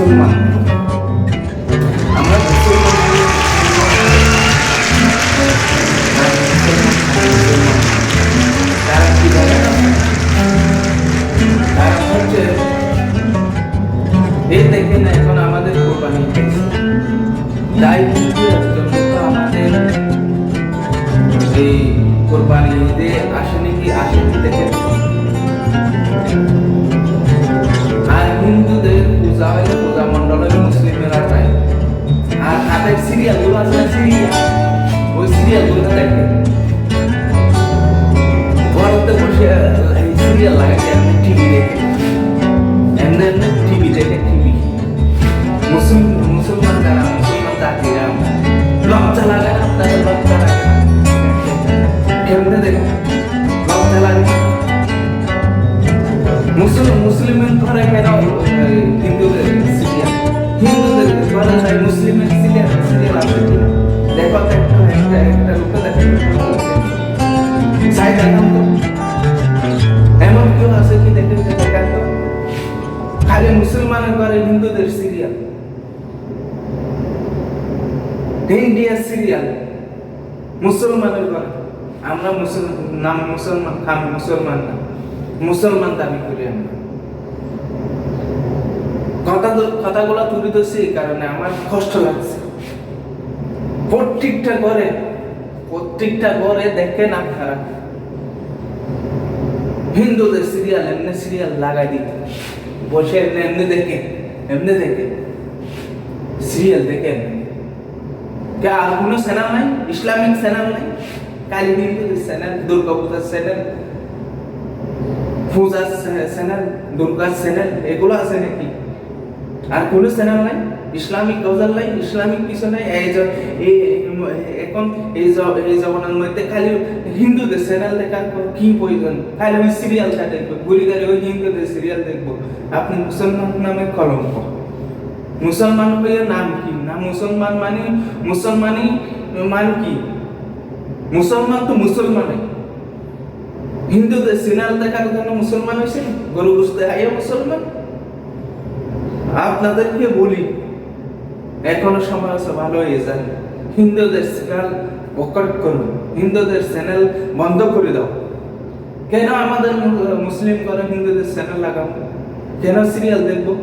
মুসলমান, আমরা মুসলমান, তারা কি বলে না, তারা হচ্ছে এই দেখেন এখন আমাদের কোরবানি তাই আমাদের এই কোরবানি ঈদে আসেনি কি আসেনি দেখেন। আর হিন্দুদের পূজা হয় পূজা মন্ডলের মুসলিমেরা চায়, আর তাদের সিরিয়াল গুলো আছে সিরিয়াল, ওই সিরিয়াল গুলো দেখে ঘরতে বসে এই সিরিয়াল লাগাই এমনি টিভি দেখে, এমনি এমনি টিভি দেখে টিভি। মুসলমান যারা মুসলমান জাতিরা লজ্জা লাগে না, তাদের লজ্জা লাগে না, কেমনে দেখো লজ্জা লাগে। মুসলিমের ঘরে কেন হিন্দুদের সিরিয়াল, হিন্দুদের ঘরে চাই মুসলিমের সিরিয়াল আছে কিনা দেখো, একটা লোকে দেখে চাই দেখান তো, এমন কেউ আছে কি দেখে দেখান তো। খালি মুসলমানের ঘরে হিন্দুদের সিরিয়াল, ইন্ডিয়ার সিরিয়াল মুসলমানের ঘরে। আমরা নাম মুসলমান, আমি মুসলমান না, মুসলমান দাবি করি আমরা। কথাগুলো তুলে ধরছি এই কারণে আমার কষ্ট লাগছে। প্রত্যেকটা ঘরে দেখেন আপনারা হিন্দুদের সিরিয়াল, এমনি সিরিয়াল লাগাই দিতে বসে এমনি দেখে সিরিয়াল দেখেন। আর কোনো চ্যানেল নাই, ইসলামিক চ্যানেল নাই, কালী হিন্দুদের চ্যানেল, দুর্গা পূজার চ্যানেল, পূজার চ্যানেল, দুর্গার চ্যানেল, এগুলো আছে নাকি? আর কোনো চ্যানেল নাই ইসলামিক গজল নাই, ইসলামিক কিছু নাই। এখন এই জমানার মধ্যে খালি হিন্দুদের চ্যানেল দেখার কি প্রয়োজন? খালি ওই সিরিয়ালটা দেখবো, ঘুরি গাড়ি ওই হিন্দুদের সিরিয়াল দেখবো। আপনি মুসলমান নামে কলঙ্ক। মুসলমান হয়ে নাম কি? না মুসলমান মানে কি? মুসলমান তো মুসলমানই। হিন্দুদের সিরিয়াল দেখার জন্য মুসলমান হয়েছে, গরু বুঝতে হাইয়া মুসলমান। আপনাদেরকে বলি এখনো সময় আছে, ভালো হয়ে যায়। হিন্দুদের সিরিয়াল বয়কট করুন, হিন্দুদের চ্যানেল বন্ধ করে দাও। কেন আমাদের মুসলিম করে হিন্দুদের চ্যানেল লাগাবো? কেন সিরিয়াল দেখবো?